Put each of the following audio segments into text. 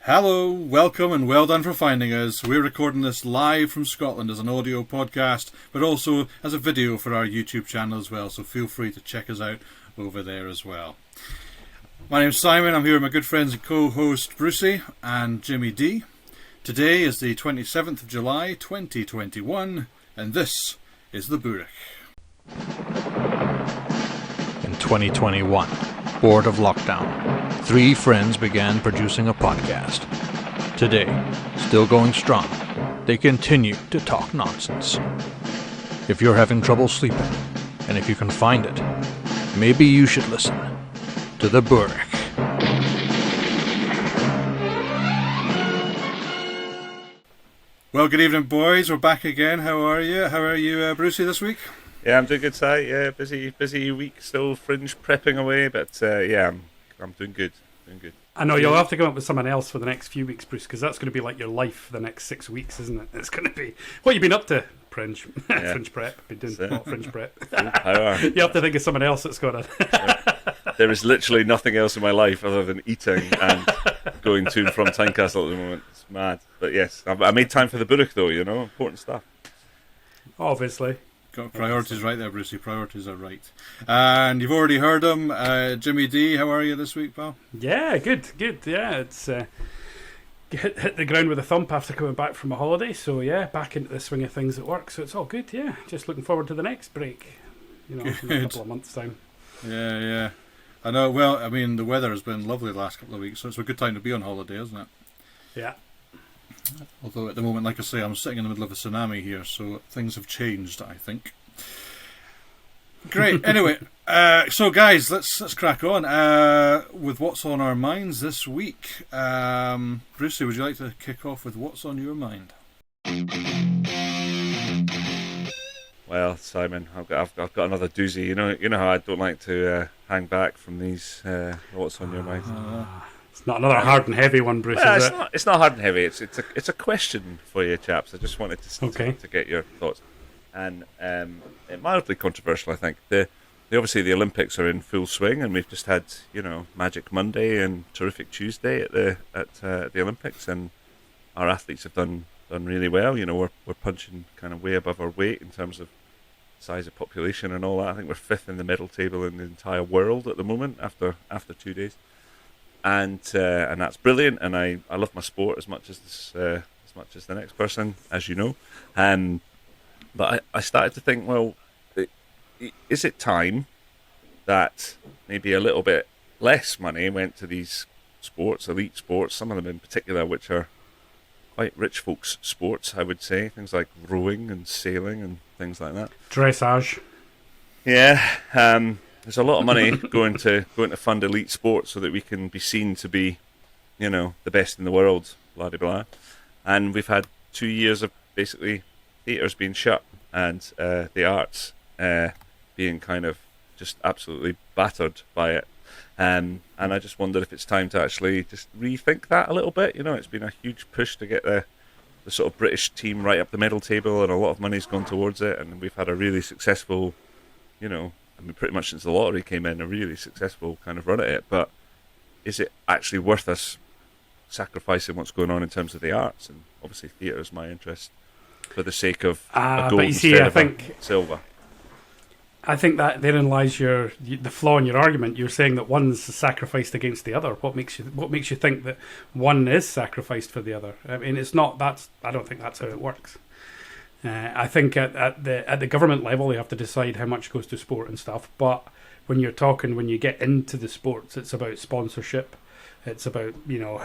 Hello, welcome and well done for finding us. We're recording this live from Scotland as an audio podcast, but also as a video for our YouTube channel as well, so feel free to check us out over there as well. My name's Simon, I'm here with my good friends and co-host Brucey and Jimmy D. Today is the 27th of July 2021, and this is the Boorach. In 2021, bored of lockdown, three friends began producing a podcast. Today, still going strong, they continue to talk nonsense. If you're having trouble sleeping, and if you can find it, maybe you should listen to the Boorach. Well, good evening, boys. We're back again. How are you? How are you, Brucey, this week? Yeah, I'm doing good, Si. Yeah, busy week, still fringe prepping away, but I'm doing good. I know you'll have to come up with someone else for the next few weeks, Bruce, because that's going to be like your life for the next 6 weeks, isn't it? It's going to be what you've been up to, fringe, Yeah. fringe prep. Been doing not fringe prep. Power. You have to think of someone else that's got it. There is literally nothing else in my life other than eating and going to and from Tynecastle at the moment. It's mad, but yes, I made time for the Boorach though. You know, important stuff. Obviously. Got priorities right there, Brucey. Priorities are right. And you've already heard him. Jimmy D, how are you this week, pal? Yeah, good. Yeah, it's hit the ground with a thump after coming back from a holiday. So yeah, back into the swing of things at work. So it's all good. Yeah, just looking forward to the next break. You know, in a couple of months' time. Yeah. I know. Well, I mean, the weather has been lovely the last couple of weeks, so it's a good time to be on holiday, isn't it? Yeah. Although at the moment, like I say, I'm sitting in the middle of a tsunami here, so things have changed, I think. Great. Anyway, so guys, let's crack on with what's on our minds this week. Brucey, would you like to kick off with what's on your mind? Well, Simon, I've got another doozy. You know how I don't like to hang back from these. What's on your mind? It's not another hard and heavy one, Bruce, Well, is it? it's not hard and heavy. It's a question for you, chaps. I just wanted to get your thoughts, and mildly controversial, I think. Obviously the Olympics are in full swing, and we've just had Magic Monday and terrific Tuesday at the Olympics, and our athletes have done really well. You know, we're punching kind of way above our weight in terms of size of population and all that. I think we're fifth in the medal table in the entire world at the moment after 2 days. And that's brilliant, and I love my sport as much as the next person, as you know. But I started to think, well, is it time that maybe a little bit less money went to these sports, elite sports, some of them in particular, which are quite rich folks' sports, I would say, things like rowing and sailing and things like that. Dressage. Yeah. There's a lot of money going to fund elite sports so that we can be seen to be, the best in the world, blah blah blah. And we've had 2 years of basically theatres being shut and the arts being kind of just absolutely battered by it. And I just wondered if it's time to actually just rethink that a little bit. It's been a huge push to get the sort of British team right up the medal table, and a lot of money's gone towards it. And we've had a really successful, pretty much since the lottery came in, a really successful kind of run at it. But is it actually worth us sacrificing what's going on in terms of the arts? And obviously theatre is my interest, for the sake of a gold instead of a silver. I think that therein lies the flaw in your argument. You're saying that one's sacrificed against the other. What makes you think that one is sacrificed for the other? I mean, it's not. I don't think that's how it works. I think at the government level, they have to decide how much goes to sport and stuff. But when you get into the sports, it's about sponsorship. It's about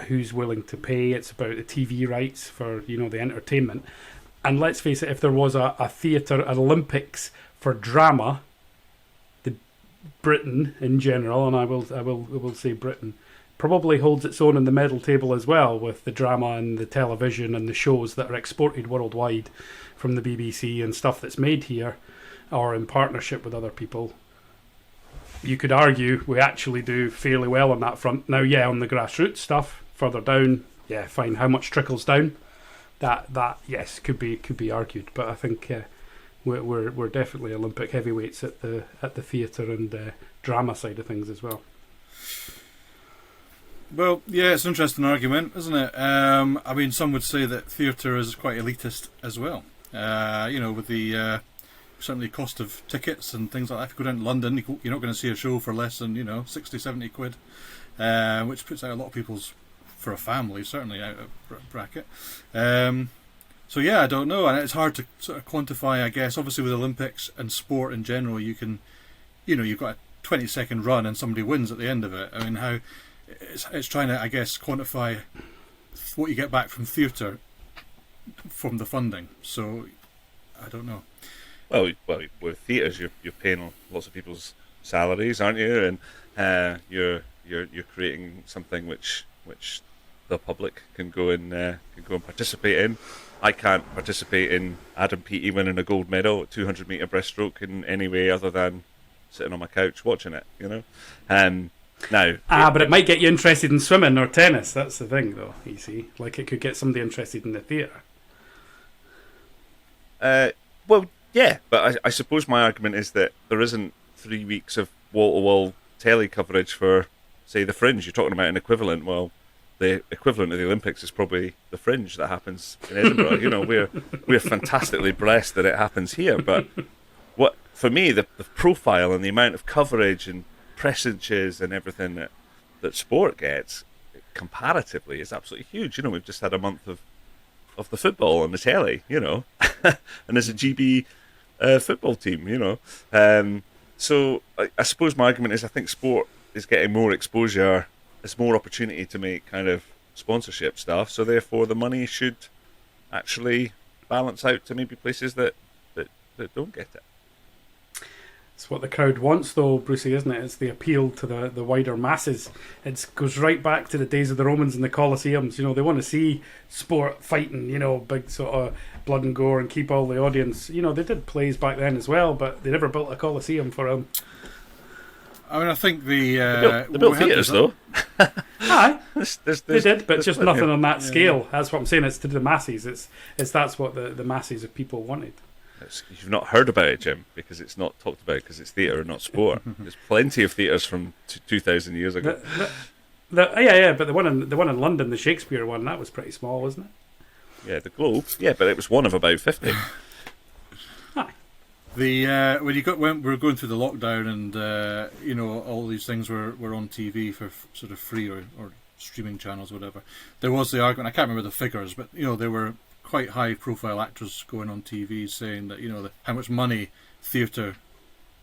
who's willing to pay. It's about the TV rights for the entertainment. And let's face it, if there was a theatre, an Olympics for drama, Britain in general, and I will say Britain, probably holds its own in the medal table as well, with the drama and the television and the shows that are exported worldwide from the BBC and stuff that's made here or in partnership with other people. You could argue we actually do fairly well on that front. Now, yeah, on the grassroots stuff, further down, yeah, fine. How much trickles down? That yes, could be argued, but I think we're definitely Olympic heavyweights at the theatre and drama side of things as well. Well, yeah, it's an interesting argument, isn't it? I mean, some would say that theatre is quite elitist as well. With the certainly cost of tickets and things like that. If you go down to London, you're not going to see a show for less than 60, 70 quid, which puts out a lot of people's, for a family, certainly out of bracket. So yeah, I don't know, and it's hard to sort of quantify. I guess obviously with Olympics and sport in general, you can, you've got a 20-second run and somebody wins at the end of it. I mean, how it's trying to, I guess, quantify what you get back from theatre from the funding. So I don't know. Well, with theatres, you're paying lots of people's salaries, aren't you? And you're creating something which the public can go and participate in. I can't participate in Adam Peaty winning a gold medal at 200-metre breaststroke in any way other than sitting on my couch watching it. But it might get you interested in swimming or tennis. That's the thing, though. You see, like it could get somebody interested in the theatre. Well, yeah, but I suppose my argument is that there isn't 3 weeks of wall-to-wall telly coverage for, say, the Fringe. You're talking about an equivalent. Well, the equivalent of the Olympics is probably the Fringe that happens in Edinburgh. We're fantastically blessed that it happens here. But what for me, the profile and the amount of coverage and pressages and everything that sport gets comparatively is absolutely huge. We've just had a month of the football on the telly, and there's a GB football team, So I suppose my argument is I think sport is getting more exposure. There's more opportunity to make kind of sponsorship stuff, so therefore the money should actually balance out to maybe places that don't get it. It's what the crowd wants, though, Brucey, isn't it? It's the appeal to the wider masses. It goes right back to the days of the Romans and the Colosseums. They want to see sport fighting, big sort of blood and gore and keep all the audience. They did plays back then as well, but they never built a Colosseum for them. I mean, I think they built theatres, though. Aye, they did, but just nothing on that scale. Yeah. That's what I'm saying. It's to the masses. It's that's what the masses of people wanted. You've not heard about it, Jim, because it's not talked about because it's theatre and not sport. There's plenty of theatres from 2,000 years ago. But the one in London, the Shakespeare one, that was pretty small, wasn't it? Yeah, the Globe. Yeah, but it was one of about 50. When we were going through the lockdown and all these things were on TV for sort of free or streaming channels, or whatever. There was the argument. I can't remember the figures, but there were quite high-profile actors going on TV saying that how much money theatre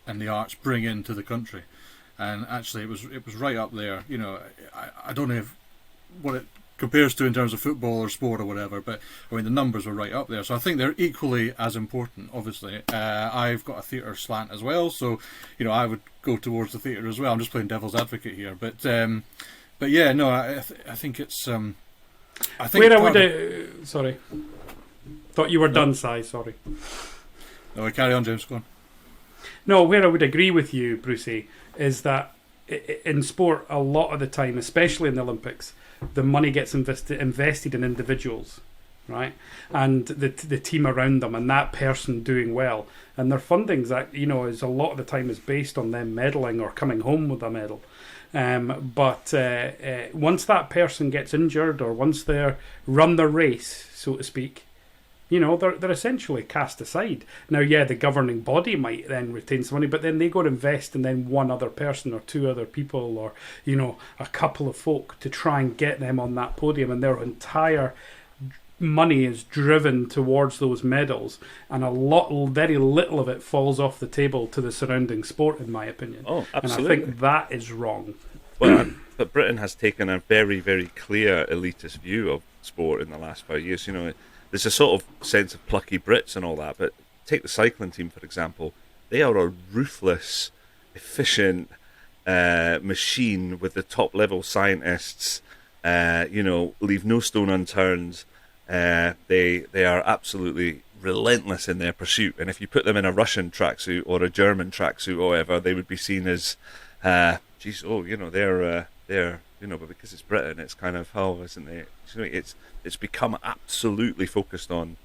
and the arts bring into the country, and actually it was right up there. I don't know what it compares to in terms of football or sport or whatever, but I mean the numbers were right up there. So I think they're equally as important. Obviously, I've got a theatre slant as well, so I would go towards the theatre as well. I'm just playing devil's advocate here, but yeah, no, I think it's. I think. Where I would sorry, thought you were done, Si. Sorry. No, carry on, James. Go on. No, where I would agree with you, Brucey, is that in sport, a lot of the time, especially in the Olympics, the money gets invested in individuals, right? And the team around them and that person doing well. And their funding's is a lot of the time is based on them medaling or coming home with a medal. But once that person gets injured or once they're run their race, so to speak, they're essentially cast aside. Now, yeah, the governing body might then retain some money, but then they go to invest in then one other person or two other people or, a couple of folk to try and get them on that podium, and their entire money is driven towards those medals, and very little of it falls off the table to the surrounding sport, in my opinion. Oh, absolutely. And I think that is wrong. Well, but Britain has taken a very, very clear elitist view of sport in the last 5 years. There's a sort of sense of plucky Brits and all that, but take the cycling team, for example. They are a ruthless, efficient machine with the top-level scientists, leave no stone unturned. They are absolutely relentless in their pursuit, and if you put them in a Russian tracksuit or a German tracksuit or whatever, they would be seen as, they're, but because it's Britain, it's kind of, isn't it? It's become absolutely focused on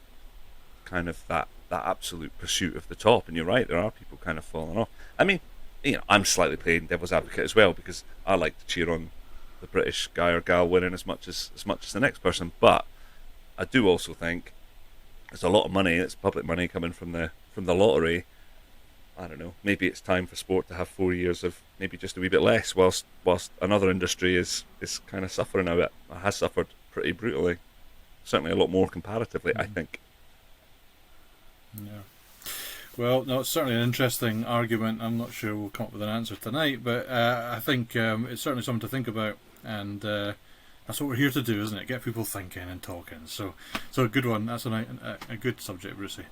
kind of that absolute pursuit of the top. And you're right, there are people kind of falling off. I mean, I'm slightly playing devil's advocate as well because I like to cheer on the British guy or gal winning as much as the next person. But I do also think there's a lot of money. It's public money coming from the lottery. I don't know. Maybe it's time for sport to have 4 years of maybe just a wee bit less, whilst another industry is kind of suffering a bit. It has suffered pretty brutally. Certainly a lot more comparatively, I think. Yeah. Well, no, it's certainly an interesting argument. I'm not sure we'll come up with an answer tonight, but I think it's certainly something to think about, and that's what we're here to do, isn't it? Get people thinking and talking. So a good one. That's a good subject, Brucey.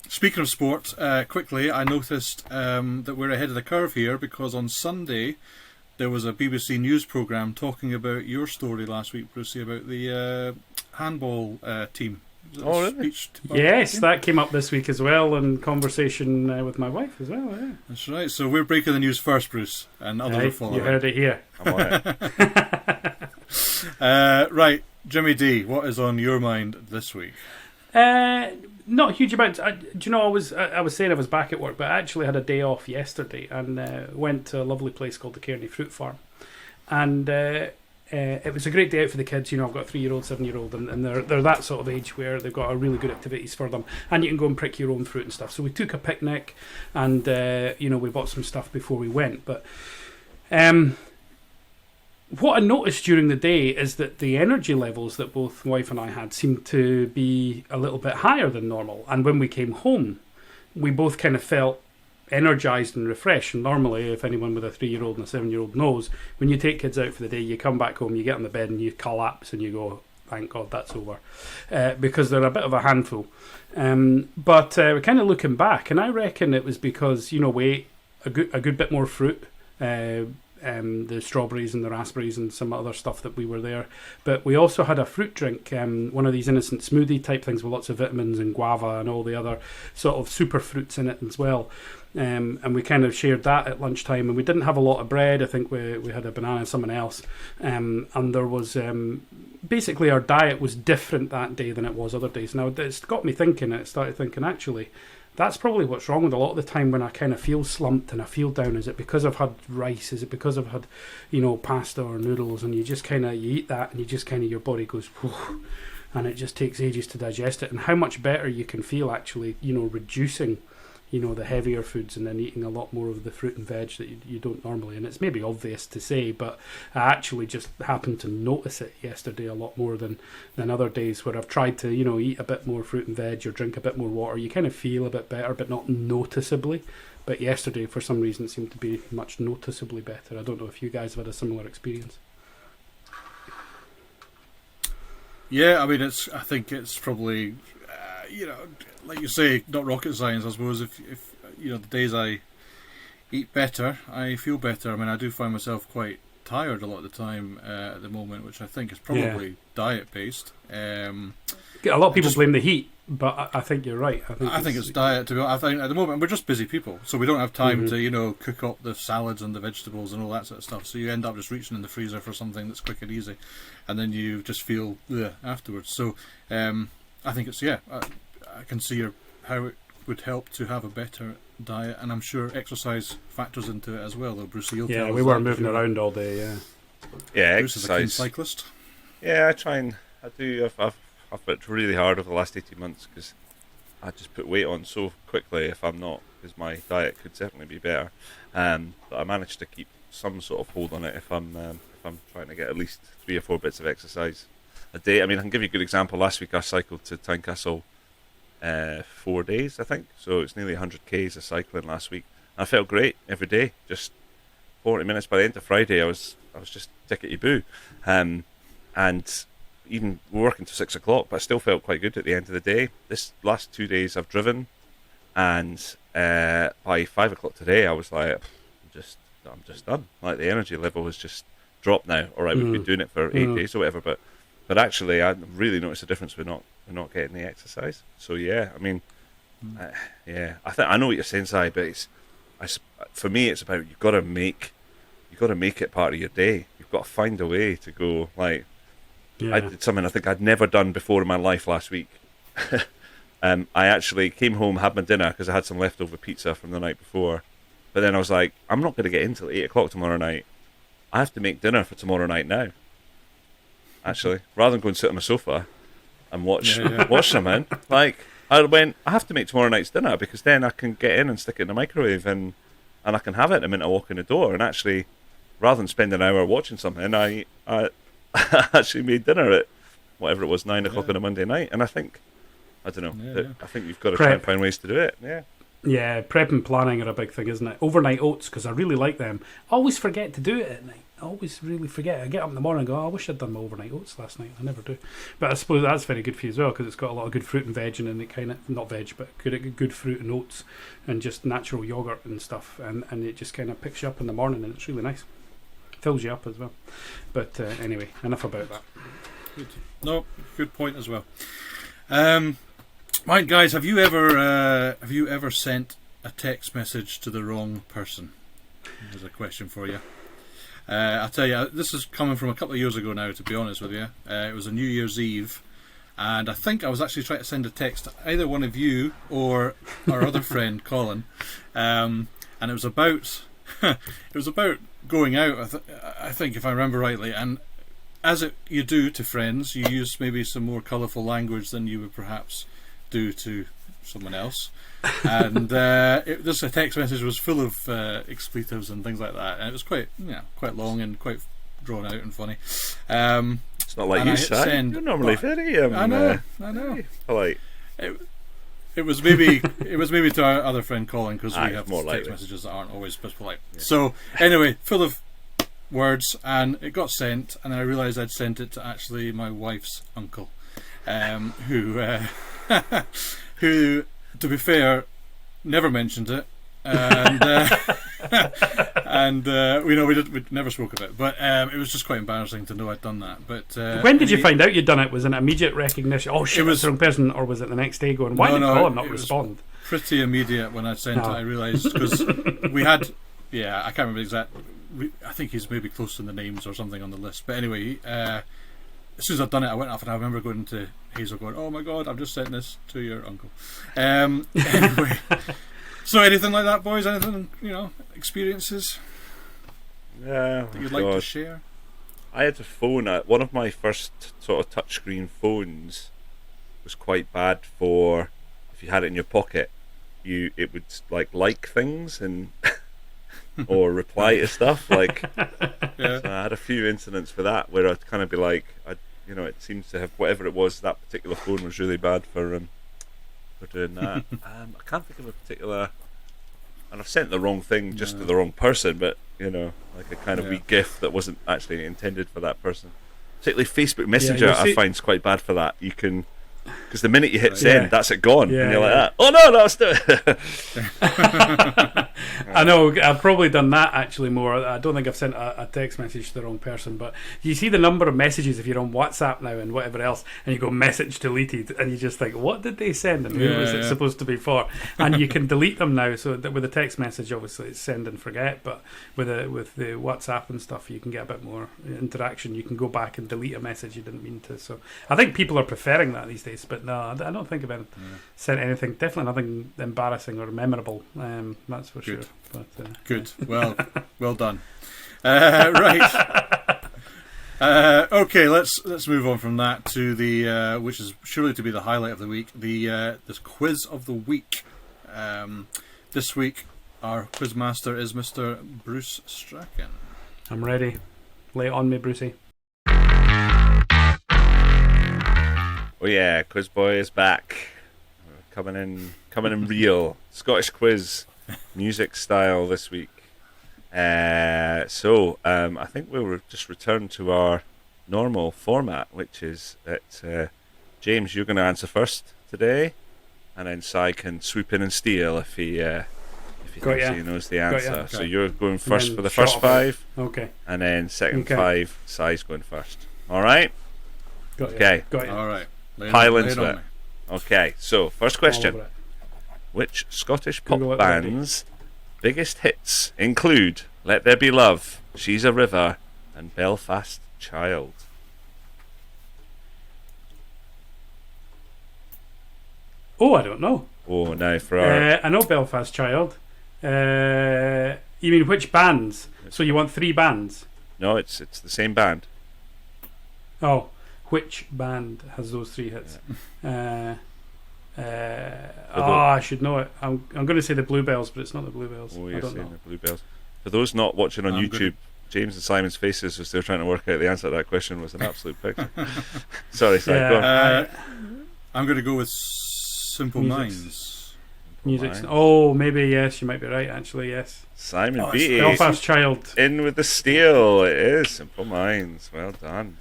Speaking of sport, quickly, I noticed that we're ahead of the curve here, because on Sunday there was a BBC News programme talking about your story last week, Brucey, about the handball team. Oh, really? Yes, that came up this week as well, in conversation with my wife as well. Yeah. That's right. So we're breaking the news first, Bruce, and others will follow. You heard it here. I'm on it. Right, Jimmy D, what is on your mind this week? Not a huge amount. Do you know, I was saying I was back at work, but I actually had a day off yesterday and went to a lovely place called the Kearney Fruit Farm, and it was a great day out for the kids. You know, I've got a 3-year-old, 7-year-old, and they're that sort of age where they've got a really good activities for them, and you can go and prick your own fruit and stuff. So we took a picnic, and we bought some stuff before we went. But what I noticed during the day is that the energy levels that both wife and I had seemed to be a little bit higher than normal. And when we came home, we both kind of felt energized and refreshed. And normally, if anyone with a 3-year-old and a 7-year-old knows, when you take kids out for the day, you come back home, you get on the bed and you collapse and you go, thank God that's over, because they're a bit of a handful. But we're kind of looking back, and I reckon it was because, we ate a good bit more fruit, the strawberries and the raspberries and some other stuff that we were there. But we also had a fruit drink, one of these innocent smoothie type things with lots of vitamins and guava and all the other sort of super fruits in it as well. And we kind of shared that at lunchtime, and we didn't have a lot of bread. I think we had a banana and something else. And there was basically our diet was different that day than it was other days. Now it's got me thinking. It started thinking, actually, that's probably what's wrong with a lot of the time when I kind of feel slumped and I feel down. Is it because I've had rice? Is it because I've had, pasta or noodles? And you just kind of, you eat that and you just kind of, your body goes, whew, and it just takes ages to digest it. And how much better you can feel actually, reducing, the heavier foods and then eating a lot more of the fruit and veg that you don't normally. And it's maybe obvious to say, but I actually just happened to notice it yesterday a lot more than other days where I've tried to, eat a bit more fruit and veg or drink a bit more water. You kind of feel a bit better, but not noticeably. But yesterday, for some reason, it seemed to be much noticeably better. I don't know if you guys have had a similar experience. Yeah, I mean, I think it's probably, like you say, not rocket science, I suppose. If the days I eat better, I feel better. I mean, I do find myself quite tired a lot of the time at the moment, which I think is probably diet based. A lot of people blame the heat, but I think you're right. I think it's diet. To be honest, I think at the moment we're just busy people, so we don't have time to cook up the salads and the vegetables and all that sort of stuff. So you end up just reaching in the freezer for something that's quick and easy, and then you just feel afterwards. So I think it's I can see how it would help to have a better diet, and I'm sure exercise factors into it as well. Though, Bruce, you'll tell us we weren't moving around all day. Yeah, Bruce exercise. is a keen cyclist. Yeah, I try and I do. I've worked really hard over the last 18 months because I just put weight on so quickly. If I'm not, because my diet could certainly be better. But I managed to keep some sort of hold on it if I'm trying to get at least 3 or 4 bits of exercise a day. I mean, I can give you a good example. Last week I cycled to Tynecastle 4 days, I think. So it's nearly 100 k's of cycling last week. And I felt great every day. Just 40 minutes by the end of Friday, I was just tickety boo. And even working till 6 o'clock, but I still felt quite good at the end of the day. This last 2 days I've driven, and by 5 o'clock today I was like, I'm just done. Like, the energy level has just dropped now. All right, we've been doing it for 8 days or whatever, but actually I really noticed the difference. We're not getting the exercise. So yeah, I mean, I know what you're saying, Si, but for me it's about you've got to make it part of your day. You've got to find a way to go. Like, I did something I think I'd never done before in my life last week. I actually came home, had my dinner because I had some leftover pizza from the night before, but then I was like, I'm not going to get in till 8 o'clock tomorrow night. I have to make dinner for tomorrow night now. Actually, rather than go and sit on my sofa and watch something, like I have to make tomorrow night's dinner because then I can get in and stick it in the microwave and I can have it the minute I walk in the door. And actually, rather than spend an hour watching something, I actually made dinner at whatever it was, 9 o'clock on a Monday night. And I think, I don't know, I think you've got to try and find ways to do it. Yeah. Yeah, prep and planning are a big thing, isn't it? Overnight oats, because I really like them. I always forget to do it at night. I always really forget. I get up in the morning and go, I wish I'd done my overnight oats last night. I never do. But I suppose that's very good for you as well, because it's got a lot of good fruit and veg in it, kind of, not veg, but good fruit and oats and just natural yogurt and stuff. And it just kind of picks you up in the morning, and it's really nice. Fills you up as well. But anyway, enough about that. Good. No, good point as well. Right, guys, have you ever sent a text message to the wrong person? There's a question for you. I'll tell you, this is coming from a couple of years ago now, to be honest with you. It was a New Year's Eve, and I think I was actually trying to send a text to either one of you or our other friend Colin, and it was about going out. I think, if I remember rightly, and as you do to friends, you use maybe some more colourful language than you would perhaps do to someone else. And this text message was full of expletives and things like that, and it was quite long and quite drawn out and funny. It's not like you, Sam. You're normally very I know. Polite. It was maybe to our other friend Colin, because we have text likely messages that aren't always polite. Yeah. So anyway, full of words, and it got sent, and I realised I'd sent it to actually my wife's uncle, who, to be fair, never mentioned it, and we never spoke of it. But it was just quite embarrassing to know I'd done that. But when did you find out you'd done it? Was it an immediate recognition? Oh shit, it was the wrong person, or was it the next day going? Why did Colin not respond? Pretty immediate when I sent it. I realised, because we had, I can't remember the exact. I think he's maybe close to the names or something on the list. But anyway, as soon as I'd done it, I went off, and I remember going to Hazel going, "Oh my God, I've just sent this to your uncle." Anyway, so anything like that, boys? Anything, experiences that you'd like to share? I had a phone. One of my first sort of touchscreen phones was quite bad for if you had it in your pocket. It would like things and or reply to stuff like. So I had a few incidents for that where I'd kind of be like, it seems to have whatever it was. That particular phone was really bad for doing that. I can't think of a particular. And I've sent the wrong thing just to the wrong person, but like a kind of wee GIF that wasn't actually intended for that person. Particularly Facebook Messenger, I find is quite bad for that. You can, because the minute you hit send, that's it gone, and you're like that. Oh no, still. I know, I've probably done that actually more. I don't think I've sent a text message to the wrong person, but you see the number of messages if you're on WhatsApp now and whatever else, and you go message deleted, and you just think, what did they send and who was it supposed to be for? And you can delete them now, so that with a text message obviously it's send and forget, but with the WhatsApp and stuff you can get a bit more interaction. You can go back and delete a message you didn't mean to. So I think people are preferring that these days, but no, I don't think I've sent anything, definitely nothing embarrassing or memorable, that's for sure. But, good. Well done. Right. Okay, let's move on from that to the which is surely to be the highlight of the week. This quiz of the week. This week, our quizmaster is Mr. Bruce Strachan. I'm ready. Lay it on me, Brucey. Oh yeah, Quiz Boy is back. Coming in real. Scottish quiz, music style this week. So I think we'll just return to our normal format, which is that James, you're going to answer first today, and then Si can swoop in and steal if he thinks he knows the answer. Okay. So you're going first for the first five. Okay. And then second five, Si's going first. All right? Okay. All right. Pile into it. Okay, so first question. Which Scottish pop band's biggest hits include Let There Be Love, She's a River, and Belfast Child? Oh, I don't know. Oh, now for our... I know Belfast Child. You mean which bands? So you want three bands? No, it's the same band. Oh, which band has those 3 hits? I should know it. I'm going to say the Bluebells, but it's not the Bluebells. Oh, I you're don't saying know. the Bluebells. For those not watching on YouTube, James and Simon's faces as they're trying to work out the answer to that question was an absolute picture. Sorry, Si, go on. I'm going to go with Simple Minds. Music. Oh, maybe, yes, you might be right, actually, yes. Simon B. Belfast Child. In with the steal. It is Simple Minds. Well done.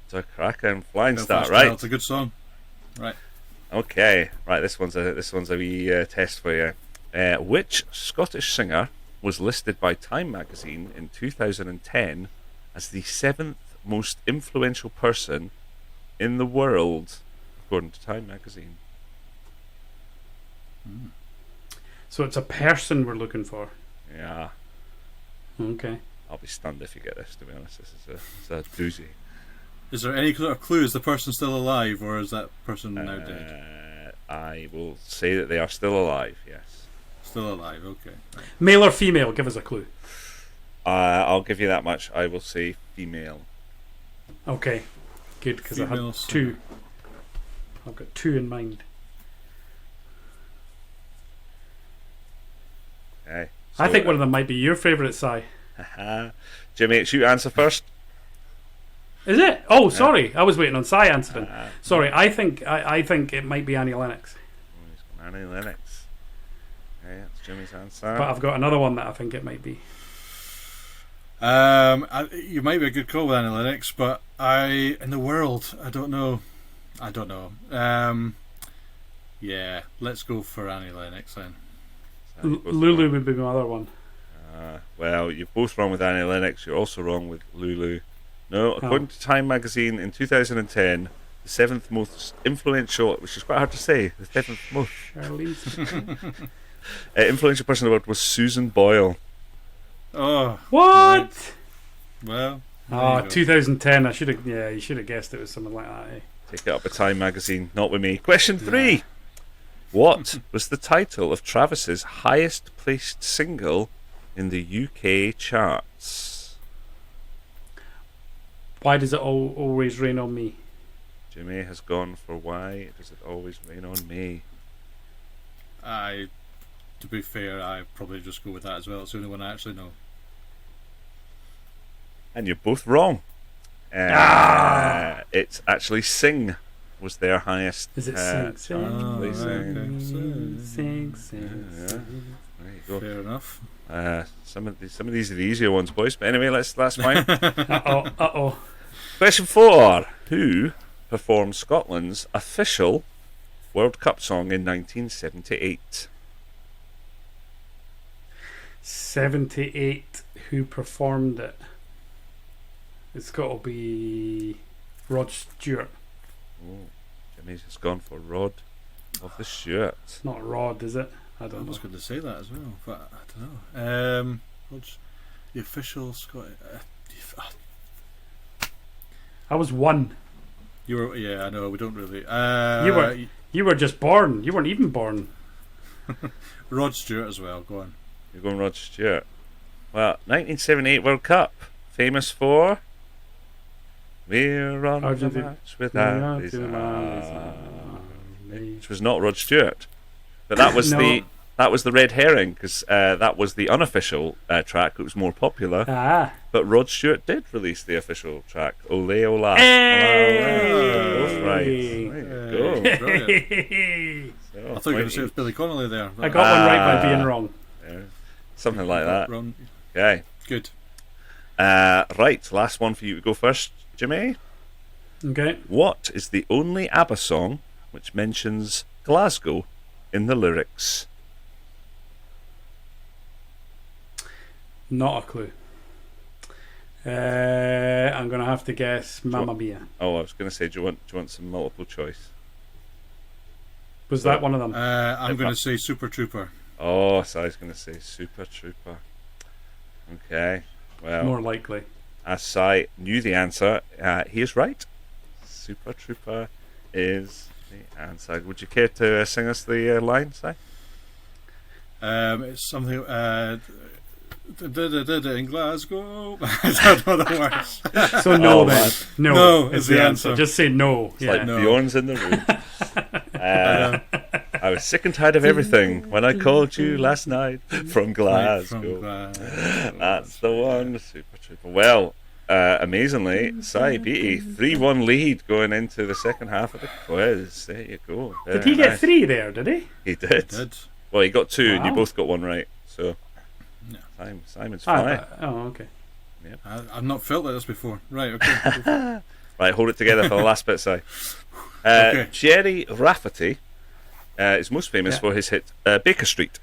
It's a cracking flying start, right? It's a good song. Right. Okay. Right, this one's a wee test for you. Which Scottish singer was listed by Time magazine in 2010 as the 7th most influential person in the world, according to Time magazine? So it's a person we're looking for. Yeah. Okay. I'll be stunned if you get this, to be honest. This is a doozy. Is there any sort of clue? Is the person still alive, or is that person now dead? I will say that they are still alive, yes. Still alive, okay. Right. Male or female? Give us a clue. I'll give you that much. I will say female. Okay. Good, because I had 2. I've got 2 in mind. Okay. I think one of them might be your favourite, Si. Jimmy, it's you answer first. Is it? Oh, sorry. I was waiting on Si answering. Sorry, I think it might be Annie Lennox. Annie Lennox. Okay, that's Jimmy's answer. But I've got another one that I think it might be. You might be a good call with Annie Lennox, but in the world, I don't know. Yeah, let's go for Annie Lennox then. Lulu would be my other one. Well, you're both wrong with Annie Lennox. You're also wrong with Lulu. No, according to Time magazine in 2010, the 7th most influential, which is quite hard to say, the 7th most influential person in the world was Susan Boyle. Oh, what? Right. Well, 2010. I should have. Yeah, you should have guessed it was something like that. Eh? Take it up with Time magazine, not with me. Question 3. What was the title of Travis's highest placed single in the UK charts? Why does it always rain on me? Jimmy has gone for Why Does It Always Rain on Me? To be fair, I probably just go with that as well. It's the only one I actually know. And you're both wrong. It's actually Sing was their highest. Is it Sing? Sing. Sing. There you go. Fair enough. Some of these are the easier ones, boys. But anyway, that's fine. Uh-oh. Question 4. Who performed Scotland's official World Cup song in 1978? 78. Who performed it? It's got to be Rod Stewart. Oh, Jimmy's has gone for Rod of the Stewart. It's not Rod, is it? I don't know. I was going to say that as well, but I don't know. The official Scottish. I was 1. You were, yeah, I know. We don't really. You were just born. You weren't even born. Rod Stewart as well. Go on. You're going Rod Stewart. Well, 1978 World Cup, famous for "We're on the march with Ali's which was not Rod Stewart, but that was the red herring, because that was the unofficial track. It was more popular. But Rod Stewart did release the official track. Ole Ola. Hey! Both right. There you go. Brilliant. So, I thought you were going to say it was Billy Connolly there. I got one right by being wrong. Yeah, something like that. Wrong. Okay. Good. Right, last one for you to go first, Jimmy. Okay. What is the only ABBA song which mentions Glasgow in the lyrics? Not a clue. I'm going to have to guess Mamma Mia. Oh, I was going to say, do you want some multiple choice? Was that one of them? I'm going to say Super Trooper. Oh, so I was going to say Super Trooper. Okay, well, more likely. As Si knew the answer, he is right. Super Trooper is the answer. Would you care to sing us the line, Si? It's something. In Glasgow. I don't know the words. So no, Oh, then. man. No, No is is the the answer. answer. Just say no. It's like No. Bjorn's in the room. I was sick and tired of everything when I called you last night from Glasgow. That's the one. Super Trooper. Well, amazingly, Sai Beatty 3-1 lead going into the second half of the quiz. There you go. Did he Very get nice. 3 there? Did he? He did. Did. Well, he got 2, and you Wow. both got 1 right. So Yeah. Simon's fine. Okay. I've not felt like this before. Right, okay. Right, hold it together for the last bit, Si. Okay. Jerry Rafferty is most famous Yeah. for his hit Baker Street.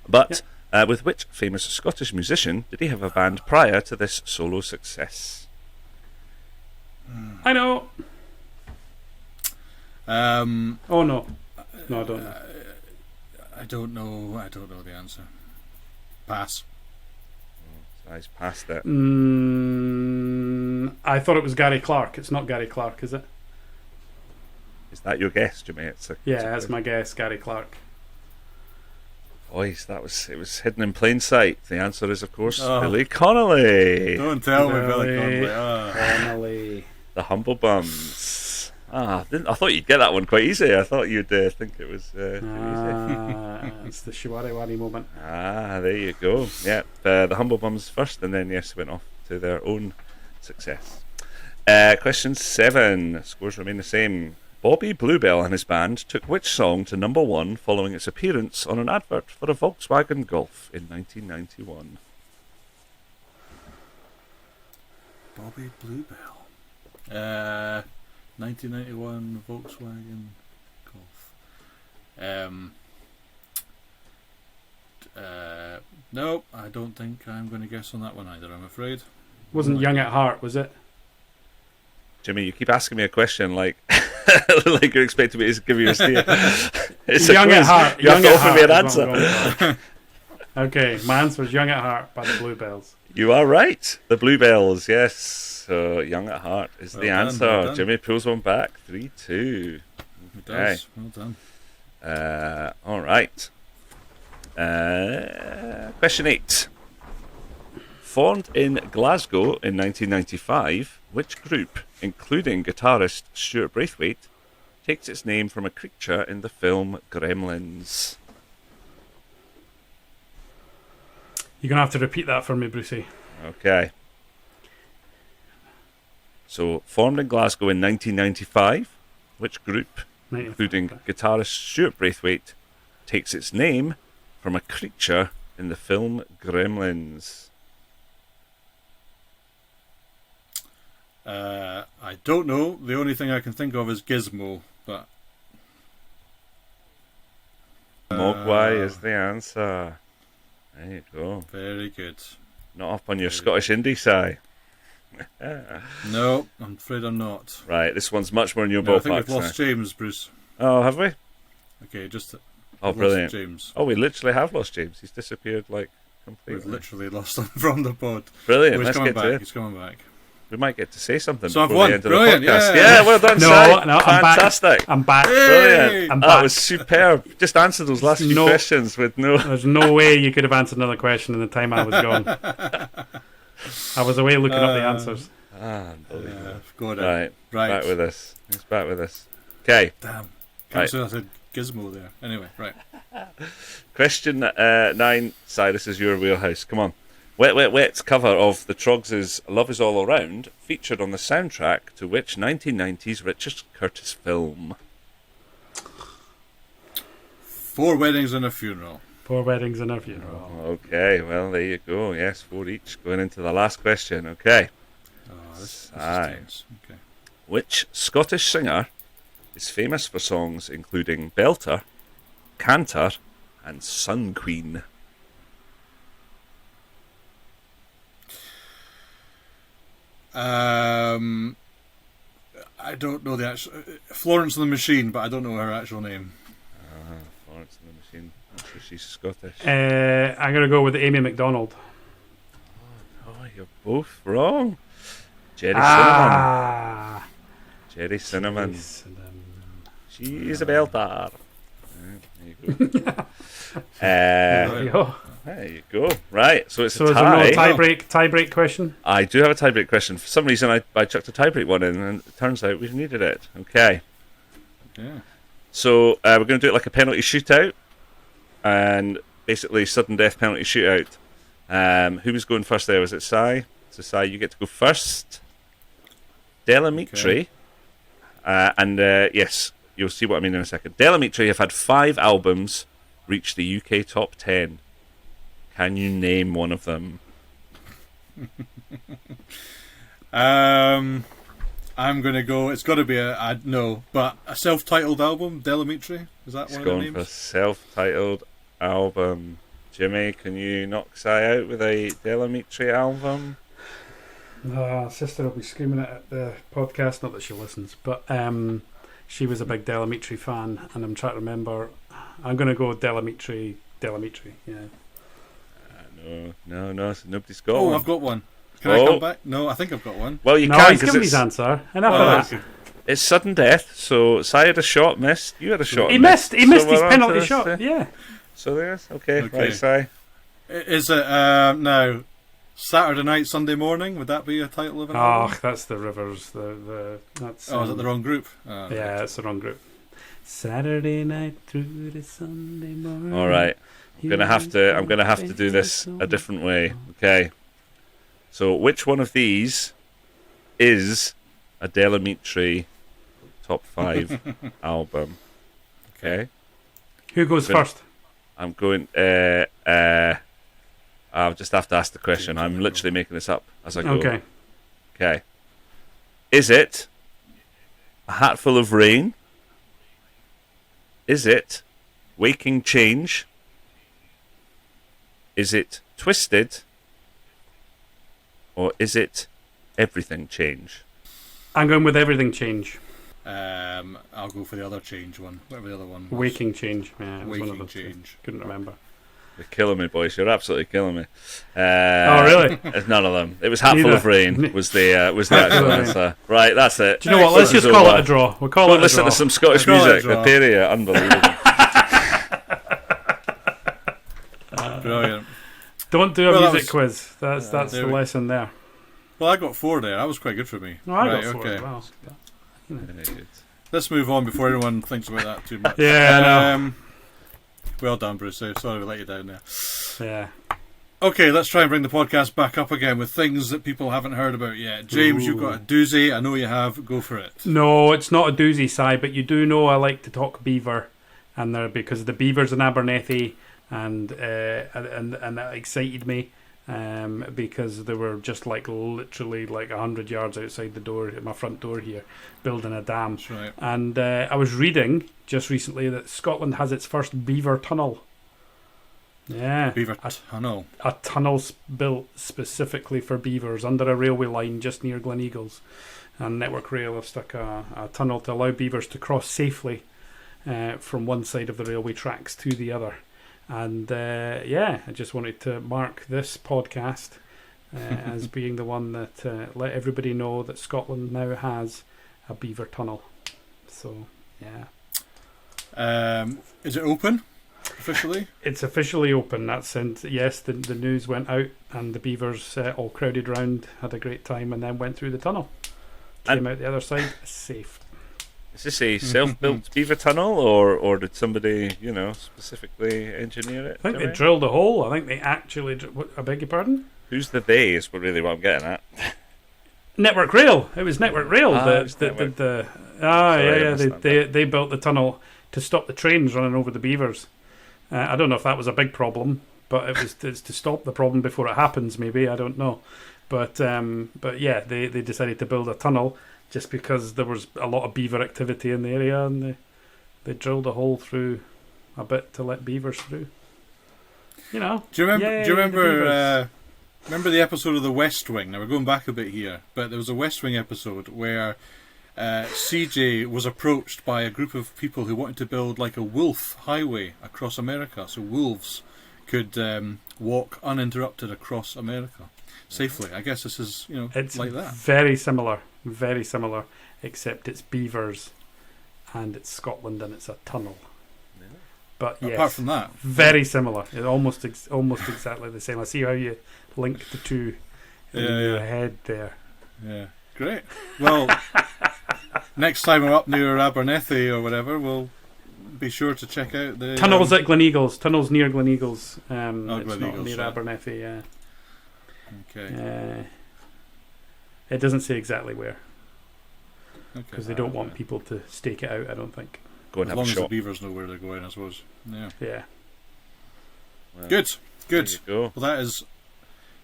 But with which famous Scottish musician did he have a band prior to this solo success? I know. Oh no. No, I don't know. I don't know. I don't know the answer. Pass. Si's past it. I thought it was Gary Clark. It's not Gary Clark, is it? Is that your guess, Jimmy? Yeah, that's my guess, Gary Clark. Boys, it was hidden in plain sight. The answer is, of course, Oh. Billy Connolly. Don't tell me, Billy Billy. Connolly. Ah. Finally. The Humble Bums. I thought you'd get that one quite easy. I thought you'd think it was too easy. It's the Shiwari moment. There you go. Yep, the Humble Bums first, and then went off to their own success. Question 7. Scores remain the same. Bobby Bluebell and his band took which song to number 1 following its appearance on an advert for a Volkswagen Golf in 1991? Bobby Bluebell. 1991 Volkswagen Golf. No, I don't think I'm going to guess on that one either, I'm afraid. Wasn't Young at Heart, was it? Jimmy, you keep asking me a question like like you're expecting me to give you a steer. It's Young a quiz. at Heart. You have Young to at offer me an Heart is what answer. I'm going for. Okay, my answer is Young at Heart by the Bluebells. You are right. The Bluebells, yes. So Young at Heart is the Well done, answer. well done. Jimmy pulls one back. 3-2. It does. Well done. All right. Question 8. Formed in Glasgow in 1995, which group, including guitarist Stuart Braithwaite, takes its name from a creature in the film Gremlins? You're going to have to repeat that for me, Brucey. Okay. So, formed in Glasgow in 1995, which group, including guitarist Stuart Braithwaite, takes its name from a creature in the film Gremlins? I don't know. The only thing I can think of is Gizmo, but Mogwai is the answer. There you go. very good. Not up on your Scottish indie side. No, I'm afraid I'm not. Right, this one's much more in your No, I think ballpark. we've lost James, Bruce. Oh, have we? Okay, just Oh, we've brilliant. lost James. Oh, we literally have lost James. He's disappeared like completely. We've literally lost him from the pod. Brilliant. Oh, he's Let's coming get to back. it. He's coming back. We might get to say something So I've before won. the end of Brilliant, the podcast. yeah. well done, No, Si. no, I'm back. Fantastic. I'm back. Brilliant. I'm That back. was superb. Just answer those last few No. questions with no. There's no way you could have answered another question in the time I was gone. I was away looking up the answers. Unbelievable. Go down. Right. Right. Back with us. He's back with us. Okay. Damn. Right. Can't say I said Gizmo there. Anyway, right. Question 9. Si, this is your wheelhouse. Come on. Wet, Wet, Wet's cover of the Trogs' Love Is All Around featured on the soundtrack to which 1990s Richard Curtis film? 4 weddings and a funeral. 4 weddings and a funeral. Okay, well, there you go. Yes, 4 each. Going into the last question. Okay. Oh, this is Aye. tense. Okay. Which Scottish singer is famous for songs including Belter, Canter, and Sun Queen? I don't know the actual Florence and the Machine, but I don't know her actual name. Florence and the Machine. I'm sure she's Scottish. I'm going to go with Amy MacDonald. Oh, you're both wrong. Jerry Ah. Cinnamon. Jerry Cinnamon. Cinnamon. She's a belter. There you go. There you go. There you go. Right, so it's So a is there tie. no tie-break question? I do have a tie-break question. For some reason, I chucked a tie-break one in, and it turns out we've needed it. Okay. Yeah. So we're going to do it like a penalty shootout, and basically sudden death penalty shootout. Who was going first there? Was it Si? So Si, you get to go first. Delamitri, and yes, you'll see what I mean in a second. Delamitri have had 5 albums reach the UK top 10. Can you name one of them? I'm gonna go. It's got to be a self-titled album. Delamitri, is that He's one of the gone names? for self-titled album. Jimmy, can you knock Si out with a Delamitri album? Sister will be screaming it at the podcast. Not that she listens, but she was a big Delamitri fan, and I'm trying to remember. I'm going to go Delamitri. Yeah. No. So nobody's got Oh, one. I've got one. Can I come back? No, I think I've got one. Well, you No, can he's because given his answer. Enough of that. it's sudden death. So Si had a shot, missed. You had a shot. He missed his we're on penalty to this, shot. Yeah. So there's okay. Okay. Right, Si. Is it now Saturday night, Sunday morning? Would that be a title of an album? Oh, that's the Rivers. That's. Oh, is it the wrong group? Oh, Yeah, it's the wrong group. Saturday night through to Sunday morning. All right. I'm gonna have to do this a different way. Okay. So which one of these is a Delamitri top 5 album? Okay. Who goes first? I'm going. I'll just have to ask the question. I'm literally making this up as I go. Okay. Okay. Is it A Hatful of Rain? Is it Waking Change? Is it Twisted? Or is it Everything Change? I'm going with Everything Change. I'll go for the other change one. Whatever the other one was. Waking Change. Yeah, it was one of Waking those two. Change. Couldn't remember. You're killing me, boys. You're absolutely killing me. Oh, really? It's none of them. It was Hatful Neither. of Rain was the actual Rain. answer. Right, that's it. Do you know what? Let's just call it a draw. We'll call Go it a listen draw. to some Scottish Call it a music. draw. The Peria, unbelievable. Brilliant. Don't do a Well, that music was- quiz. That's there the we- lesson there. Well, I got 4 there. That was quite good for me. No, I Right, got 4 okay. as well. Very good. Let's move on before anyone thinks about that too much. Yeah, I know. Well done, Bruce. Sorry we let you down there. Yeah. Okay, let's try and bring the podcast back up again with things that people haven't heard about yet. James, you've got a doozy. I know you have. Go for it. No, it's not a doozy, Si, but you do know I like to talk beaver, and there because the beavers in Abernethy, and that excited me, because they were just literally 100 yards outside the door, my front door here, building a dam. That's right. And I was reading just recently that Scotland has its first beaver tunnel. Yeah, Beaver Tunnel. a tunnel built specifically for beavers under a railway line just near Gleneagles, and Network Rail have stuck a tunnel to allow beavers to cross safely from one side of the railway tracks to the other. And I just wanted to mark this podcast as being the one that let everybody know that Scotland now has a beaver tunnel. So yeah, Is it open officially? it's officially open. Yes, the news went out, and the beavers all crowded round, had a great time, and then went through the tunnel. Came out the other side safe. Is this a self-built beaver tunnel, or did somebody, specifically engineer it? I think they Jimmy? drilled a hole. I think they actually. I beg your pardon? Who's the they is really what I'm getting at. Network Rail. It was Network Rail that it's did Network. the. Sorry, I Yeah. understand They built the tunnel to stop the trains running over the beavers. I don't know if that was a big problem, but it's to stop the problem before it happens. Maybe, I don't know, but yeah, they decided to build a tunnel just because there was a lot of beaver activity in the area, and they drilled a hole through a bit to let beavers through. Do you remember? Yay, Do you the remember? Remember the episode of The West Wing? Now we're going back a bit here, but there was a West Wing episode where CJ was approached by a group of people who wanted to build like a wolf highway across America, so wolves could walk uninterrupted across America safely. I guess this is It's like that. very similar, except it's beavers, and it's Scotland, and it's a tunnel. But yes, apart from that, very similar. It's almost exactly the same. I see how you link the two in your head there. Yeah, great. Well, next time we're up near Abernethy or whatever, we'll be sure to check out the tunnels at Gleneagles. Tunnels near Gleneagles. It's Gleneagles, not near right. Abernethy. Yeah. Okay. It doesn't say exactly where because Okay. they don't want people to stake it out. I don't think. Go and As have long a as the shot. beavers know where they're going, I suppose. Yeah. Yeah. Well, Good. there you go. Well,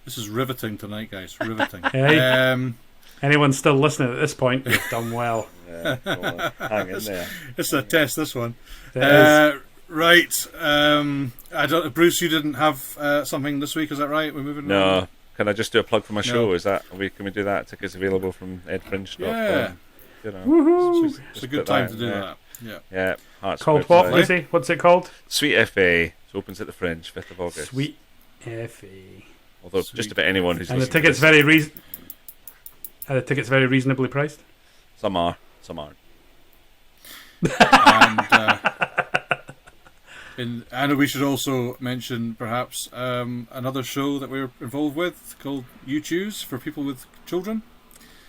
this is riveting tonight, guys. Riveting. Hey. Anyone still listening at this point, you've done well. Yeah, go on. Hang in there. It's a test, this one. It is. Right. I don't. Bruce, you didn't have something this week, is that right? We're moving. No. on? Can I just do a plug for my show? No. Is that can we do that? Tickets available from edfringe.com. Yeah. You know, Woohoo! It's a good time to do that. Yeah. Yeah. Hearts Called Scripts, what, Lizzie? What's it called? Sweet FA. It opens at the Fringe, 5th of August. Sweet FA. Although Sweet. just about anyone who's And the listening to tickets this- very reasonably priced. Some are, some aren't. And we should also mention perhaps another show that we're involved with called You Choose for people with children.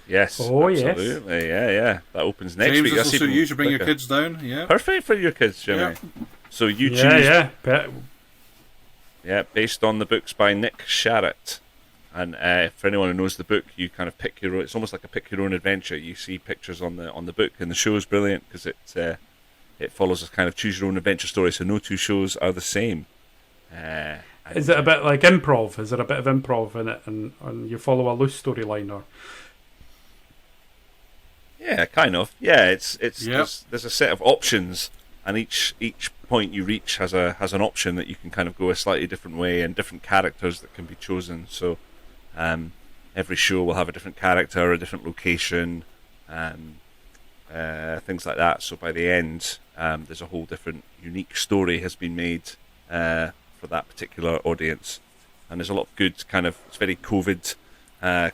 Yes. Oh, yes. Absolutely. Yeah. That opens next James, week. this That's will suit even you to bring your quicker. kids down. Yeah. Perfect for your kids, Jimmy. Yeah. So you choose. Yeah. Based on the books by Nick Sharratt. And for anyone who knows the book, you kind of pick your own. It's almost like a pick your own adventure. You see pictures on the book, and the show is brilliant because it follows a kind of choose your own adventure story. So no two shows are the same. Is it a bit like improv? Is there a bit of improv in it, and you follow a loose storyline, or? Yeah, kind of. Yeah, it's Yep. there's a set of options, and each point you reach has an option that you can kind of go a slightly different way, and different characters that can be chosen. So every show will have a different character, a different location, things like that. So by the end, there's a whole different, unique story has been made for that particular audience, and there's a lot of good kind of. It's very COVID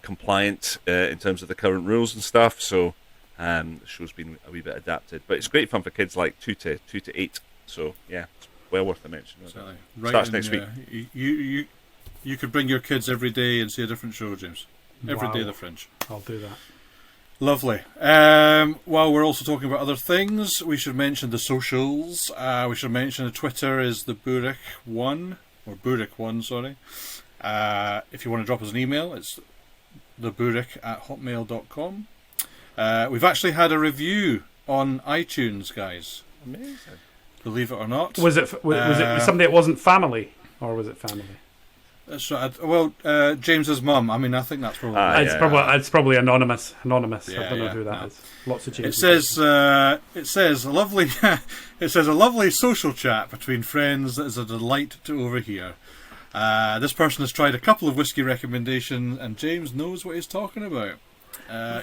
compliant in terms of the current rules and stuff. So. The show's been a wee bit adapted, but it's great fun for kids like 2 to 8. So yeah, it's well worth the mention. Exactly. Starts next week. You could bring your kids every day and see a different show, James. Every Wow. day the Fringe. I'll do that. Lovely. While we're also talking about other things, we should mention the socials. We should mention the Twitter is the Boorach 1, or Boorach 1, sorry. If you want to drop us an email, it's theboorach@hotmail.com. We've actually had a review on iTunes, guys. Amazing. Believe it or not. Was it somebody that wasn't family, or was it family? That's right. Well, James's mum. I mean, I think that's probably. It's probably anonymous. Yeah, I don't know who that is. Lots of James. It says a lovely. It says a lovely social chat between friends that is a delight to overhear. This person has tried a couple of whiskey recommendations, and James knows what he's talking about.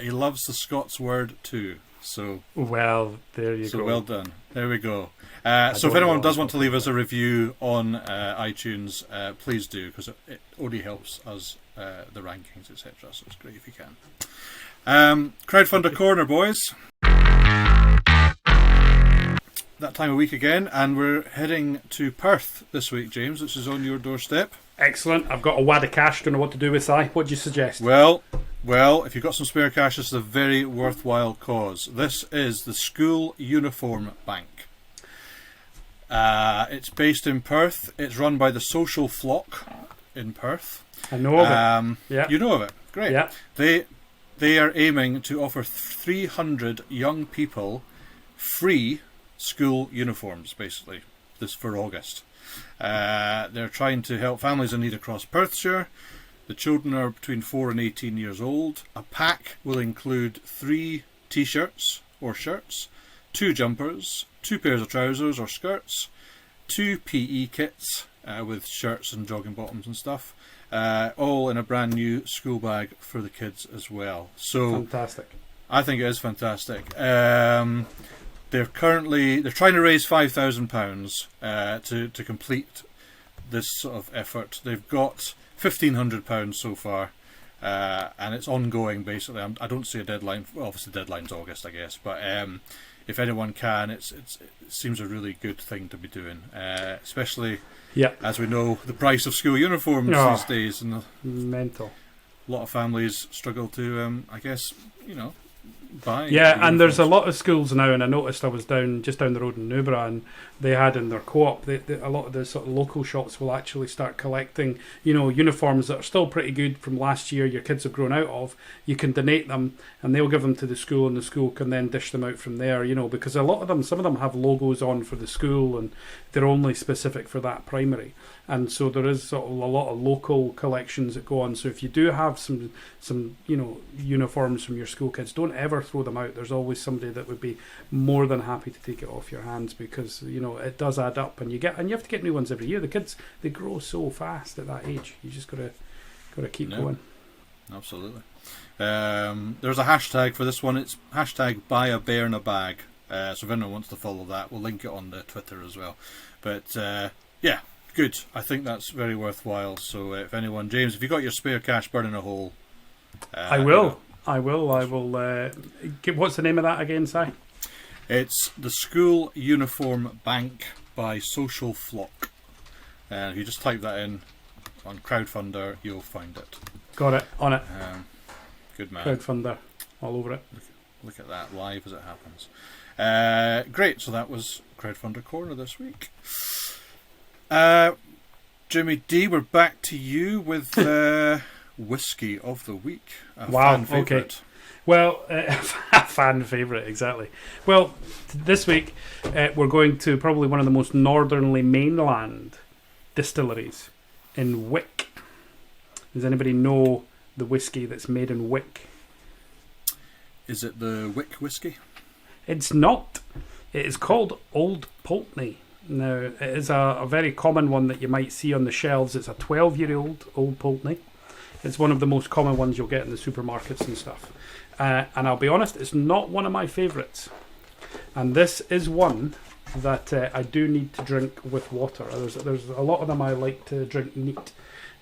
He loves the Scots word too. So well, there you go. So well done. There we go. So if anyone does want to leave us a review on iTunes, please do, because it only helps us the rankings, etc. So it's great if you can. Crowdfunder Corner, boys. That time of week again, and we're heading to Perth this week, James, which is on your doorstep. Excellent. I've got a wad of cash. Don't know what to do with. What do you suggest? Well, if you've got some spare cash, this is a very worthwhile cause. This is the School Uniform Bank. It's based in Perth. It's run by the Social Flock in Perth. I know of it. Yeah. You know of it. Great. Yeah. They are aiming to offer 300 young people free school uniforms, basically, this for August. They're trying to help families in need across Perthshire. The children are between 4 and 18 years old. A pack will include 3 t-shirts or shirts, 2 jumpers, 2 pairs of trousers or skirts, 2 PE kits with shirts and jogging bottoms and stuff, all in a brand new school bag for the kids as well. So fantastic. I think it is fantastic. They're trying to raise £5,000 to complete this sort of effort. They've got £1,500 so far, and it's ongoing. Basically, I don't see a deadline. Well, obviously, the deadline's August, I guess, but if anyone can, it seems a really good thing to be doing, especially as we know the price of school uniforms these days, and mental. A lot of families struggle to, I guess, buy. Yeah, and there's a lot of schools now, and I noticed I was just down the road in Newborough, and they had in their co-op, a lot of the sort of local shops will actually start collecting, uniforms that are still pretty good from last year, your kids have grown out of. You can donate them, and they'll give them to the school, and the school can then dish them out from there, because a lot of them, some of them have logos on for the school, and they're only specific for that primary. And so there is sort of a lot of local collections that go on. So if you do have some uniforms from your school kids, don't ever throw them out. There's always somebody that would be more than happy to take it off your hands, because it does add up, and you have to get new ones every year. The kids, they grow so fast at that age. You just gotta keep going. Absolutely. There's a hashtag for this one. It's hashtag buy a bear in a bag. So if anyone wants to follow that, we'll link it on the Twitter as well. But yeah. Good. I think that's very worthwhile. So if anyone, James, if you got your spare cash burning a hole, I will. What's the name of that again, Si? It's the School Uniform Bank by Social Flock. And if you just type that in on Crowdfunder, you'll find it. Got it. On it. Good man. Crowdfunder. All over it. Look at that live as it happens. Great. So that was Crowdfunder Corner this week. Jimmy D, we're back to you with Whiskey of the Week. Wow, fan favourite. Okay. Well, fan favourite, exactly. Well, this week we're going to probably one of the most northernly mainland distilleries in Wick. Does anybody know the whiskey that's made in Wick? Is it the Wick whiskey? It's not. It is called Old Pulteney. Now, it is a very common one that you might see on the shelves. It's a 12-year-old Old Pulteney. It's one of the most common ones you'll get in the supermarkets and stuff. And I'll be honest, it's not one of my favourites. And this is one that I do need to drink with water. There's a lot of them I like to drink neat.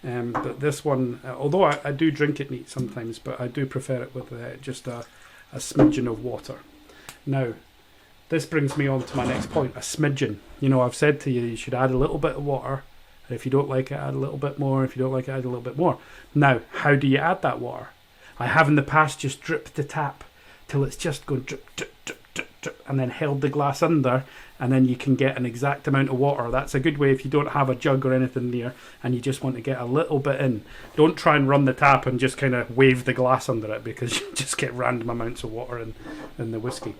But this one, although I do drink it neat sometimes, but I do prefer it with just a smidgen of water. Now, this brings me on to my next point, a smidgen. I've said to you should add a little bit of water. If you don't like it, add a little bit more. If you don't like it, add a little bit more. Now, how do you add that water? I have in the past just dripped the tap till it's just going drip, drip, drip, drip, drip, and then held the glass under, and then you can get an exact amount of water. That's a good way if you don't have a jug or anything near and you just want to get a little bit in. Don't try and run the tap and just kind of wave the glass under it, because you just get random amounts of water in the whiskey.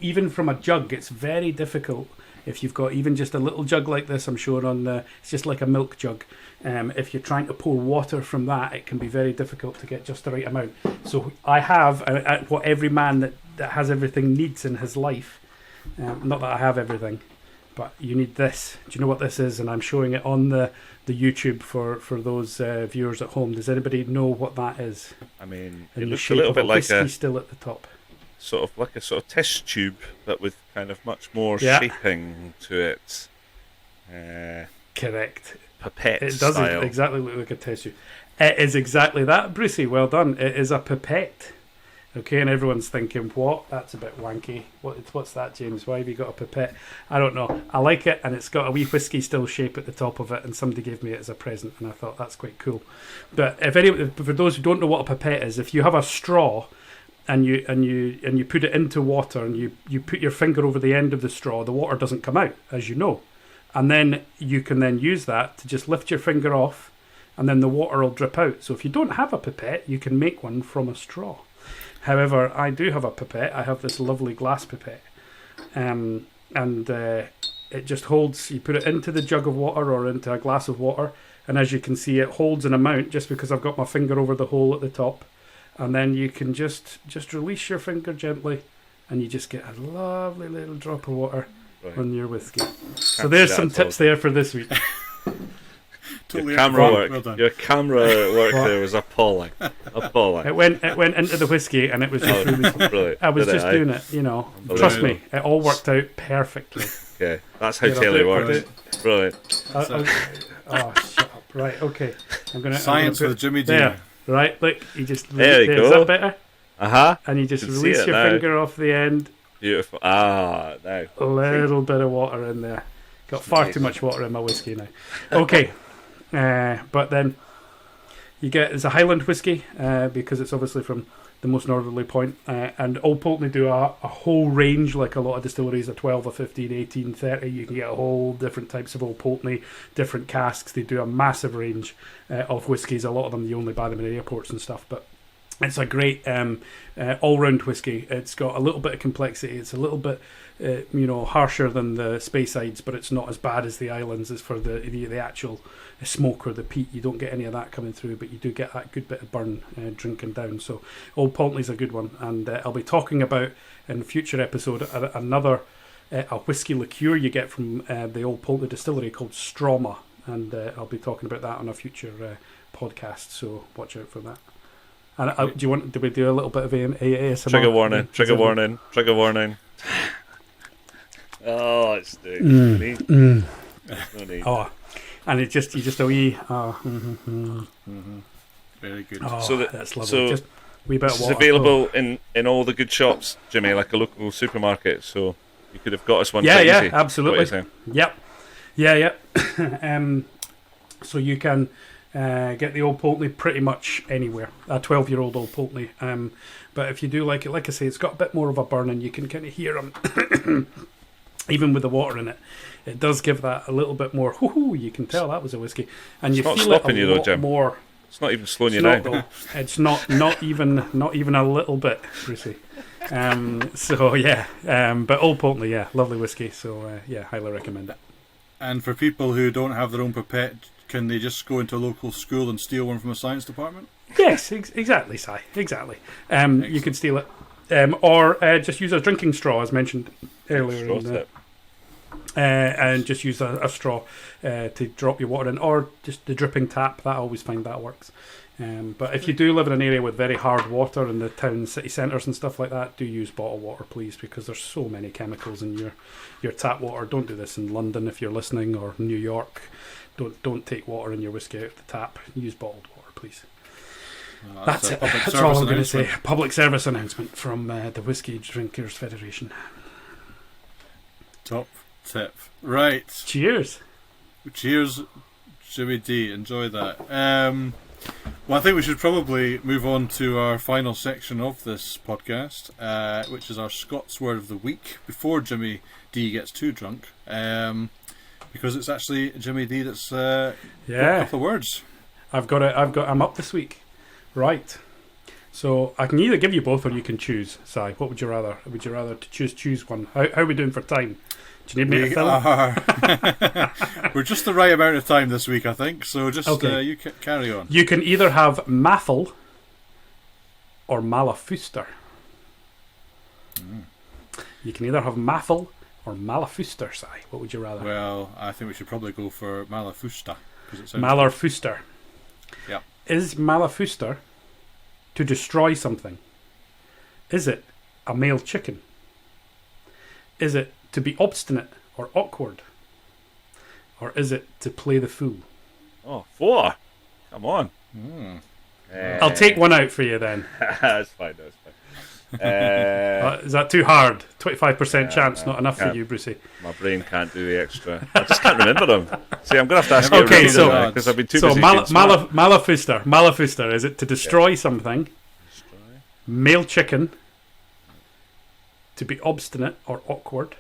Even from a jug, it's very difficult. If you've got even just a little jug like this, I'm sure it's just like a milk jug. If you're trying to pour water from that, it can be very difficult to get just the right amount. So I have what every man that has everything needs in his life. Not that I have everything, but you need this. Do you know what this is? And I'm showing it on the YouTube for those viewers at home. Does anybody know what that is? I mean, it looks a little bit like whiskey still at the top. Sort of like a sort of test tube, but with kind of much more shaping to it. Correct. Pipette It does style. exactly look like a test tube. It is exactly that, Brucey. Well done. It is a pipette. Okay, and everyone's thinking, what? That's a bit wanky. What's that, James? Why have you got a pipette? I don't know. I like it, and it's got a wee whiskey still shape at the top of it, and somebody gave me it as a present, and I thought that's quite cool. But for those who don't know what a pipette is, if you have a straw and you put it into water and you put your finger over the end of the straw, the water doesn't come out, as you know. And then you can then use that to just lift your finger off, and then the water will drip out. So if you don't have a pipette, you can make one from a straw. However, I do have a pipette. I have this lovely glass pipette. And it just holds, you put it into the jug of water or into a glass of water, and as you can see, it holds an amount just because I've got my finger over the hole at the top. And then you can just release your finger gently, and you just get a lovely little drop of water on your whiskey. So there's some tips there for this week. Your camera work there was appalling. It went into the whiskey, and it was just really. Brilliant. I was just doing it, Trust me, it all worked out perfectly. Okay, that's how Taylor works. Brilliant. Shut up! Right, okay. Science with Jimmy D. There. Right, look, you just there you go. Is that better? And you just release your finger off the end, Beautiful. Ah, no. A little bit of water in there. Got far too much water in my whiskey now. Okay. But then you get, it's a Highland whiskey because it's obviously from the most northerly point. And Old Pulteney do a whole range, like a lot of distilleries, a 12, a 15, 18, 30. You can get a whole different types of Old Pulteney, different casks. They do a massive range of whiskies. A lot of them, you only buy them in airports and stuff. But it's a great all-round whiskey. It's got a little bit of complexity. It's a little bit, harsher than the Speysides, but it's not as bad as the Islands. As for the actual smoke or the peat, you don't get any of that coming through, but you do get that good bit of burn drinking down. So Old Pulteney's a good one, and I'll be talking about in a future episode another a whiskey liqueur you get from the Old Pulteney distillery called Stroma, and I'll be talking about that on a future podcast. So watch out for that. And do we do a little bit of ASMR? Trigger warning, trigger warning, trigger warning. Oh, it's no need. Oh, and you just a wee. Very good. Oh, so that's lovely. So just a wee bit of it's water. available in all the good shops, Jimmy, like a local supermarket. So you could have got us one. Yeah, quite yeah, easy, absolutely. Yep, yeah. So you can get the Old Pulteney pretty much anywhere. A 12-year-old Old Pulteney. But if you do like it, like I say, it's got a bit more of a burn, and you can kind of hear them. Even with the water in it, it does give that a little bit more. You can tell that was a whiskey, and It's you not feel it stopping a you though, lot Jim. more. It's not even slowing you It's not, down. though. It's not even a little bit, Brucey. So yeah, but Old Pulteney, yeah, lovely whiskey. So yeah, highly recommend it. And for people who don't have their own pipette, can they just go into a local school and steal one from a science department? Yes, exactly, Si. Exactly. You could steal it, or just use a drinking straw, as mentioned earlier. And just use a straw to drop your water in, or just the dripping tap. That I always find that works. But if you do live in an area with very hard water in the town city centres and stuff like that, do use bottled water, please, because there's so many chemicals in your tap water. Don't do this in London if you're listening, or New York. Don't take water in your whiskey out of the tap. Use bottled water, please. That's it. That's all I'm going to say. Public service announcement from the Whiskey Drinkers Federation. Top tip. Right. Cheers. Cheers, Jimmy D. Enjoy that. Well, I think we should probably move on to our final section of this podcast, which is our Scots Word of the Week, before Jimmy D gets too drunk, because it's actually Jimmy D that's got a couple of words. I'm up this week. Right. So I can either give you both, or you can choose. Si, what would you rather? Would you rather to choose one? How are we doing for time? Do you need me to fill? We're just the right amount of time this week, I think. So just okay. You carry on. You can either have Maffel or Malafuster. You can either have Maffel or Malafuster, Si. What would you rather? Well, I think we should probably go for Malafusta. Malafuster. Yeah. Is Malafuster to destroy something? Is it a male chicken? Is it to be obstinate or awkward? Or is it to play the fool? Oh, 4. Come on. I'll take one out for you then. That's fine. Is that too hard? 25% chance, not enough for you, Brucey. My brain can't do the extra. I just can't remember them. See, I'm going to have to ask you okay, so because I've been too busy. Malafuster. Is it to destroy something? Male chicken. To be obstinate or awkward.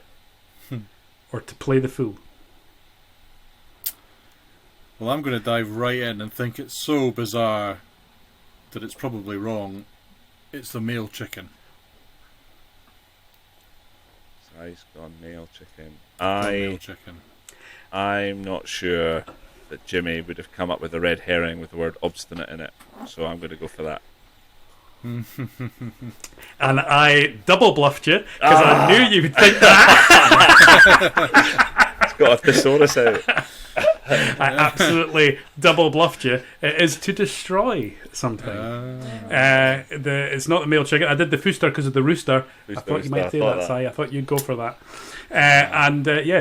Or to play the fool? Well, I'm going to dive right in and think it's so bizarre that it's probably wrong. It's the male chicken. Size gone male chicken. Male chicken. I'm not sure that Jimmy would have come up with a red herring with the word obstinate in it, so I'm going to go for that. And I double bluffed you because I knew you would think that. It's got a thesaurus out. I absolutely double bluffed you. It is to destroy something. It's not the male chicken. I did the Fuster because of the rooster. I thought you might say that, Si. I thought you'd go for that.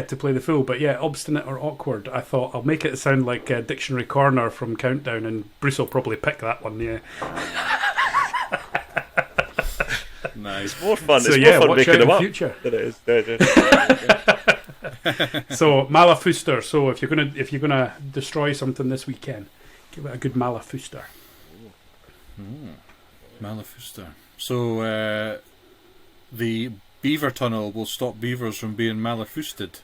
To play the fool. But yeah, obstinate or awkward. I thought I'll make it sound like Dictionary Corner from Countdown, and Bruce will probably pick that one. Yeah. Nice. It's more fun. So It's yeah, more fun watch making out them in up future. than it is. So Malafuster. So if you're gonna destroy something this weekend, give it a good Malafuster. Malafuster. So the beaver tunnel will stop beavers from being malafusted.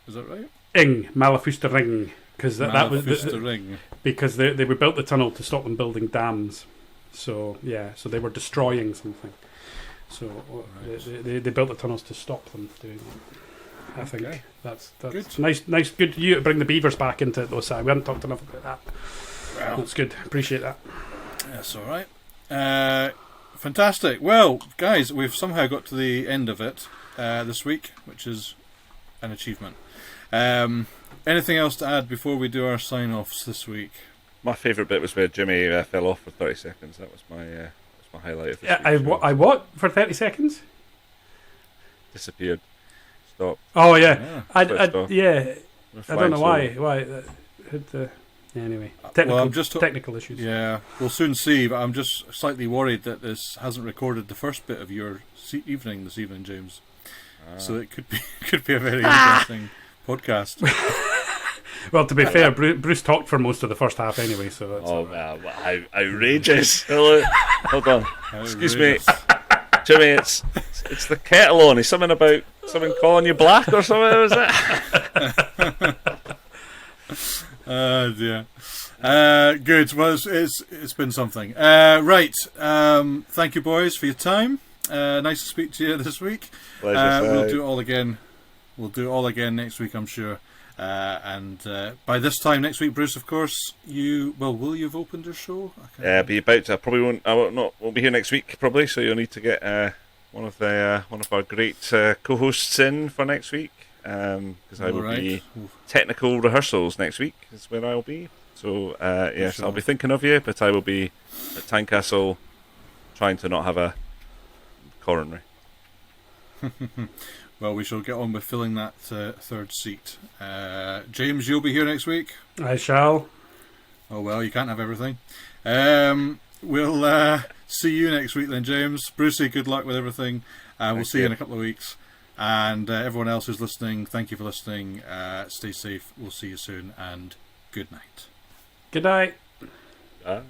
Is that right? Malafuster ring, because that was ring. because they built the tunnel to stop them building dams. So yeah, so they were destroying something. So they built the tunnels to stop them doing that. I think that's good. Nice, good. You to bring the beavers back into those. We haven't talked enough about that. Wow. That's good. Appreciate that. That's all right. Fantastic. Well, guys, we've somehow got to the end of it this week, which is an achievement. Anything else to add before we do our sign-offs this week? My favourite bit was where Jimmy fell off for 30 seconds. That was my highlight of this week. I what for 30 seconds? Disappeared. Stopped. Oh yeah, I We're I flying don't know solo. why. Anyway, well, technical issues. Yeah, we'll soon see, but I'm just slightly worried that this hasn't recorded the first bit of your evening this evening, James. So it could be a very interesting podcast. Well, to be fair, Bruce talked for most of the first half anyway, so that's wow, how outrageous! Hold on, excuse me, Outrageous. Jimmy. It's the kettle on. Is something about someone calling you black or something? Was it? Dear. Good. Well, it's been something. Right. Thank you, boys, for your time. Nice to speak to you this week. Pleasure, we'll do it all again. We'll do it all again next week, I'm sure. And by this time next week, Bruce, of course, will you have opened your show? Be about to. I won't be here next week probably. So you'll need to get one of our great co-hosts in for next week. Because I will be technical rehearsals next week is where I'll be. So yes, sure. I'll be thinking of you, but I will be at Tynecastle trying to not have a coronary. Well, we shall get on with filling that third seat. James, you'll be here next week. I shall. Oh well, you can't have everything. We'll see you next week then, James. Brucey, good luck with everything. We'll see you in a couple of weeks. And everyone else who's listening, thank you for listening. Stay safe. We'll see you soon, and good night. Good night. Bye.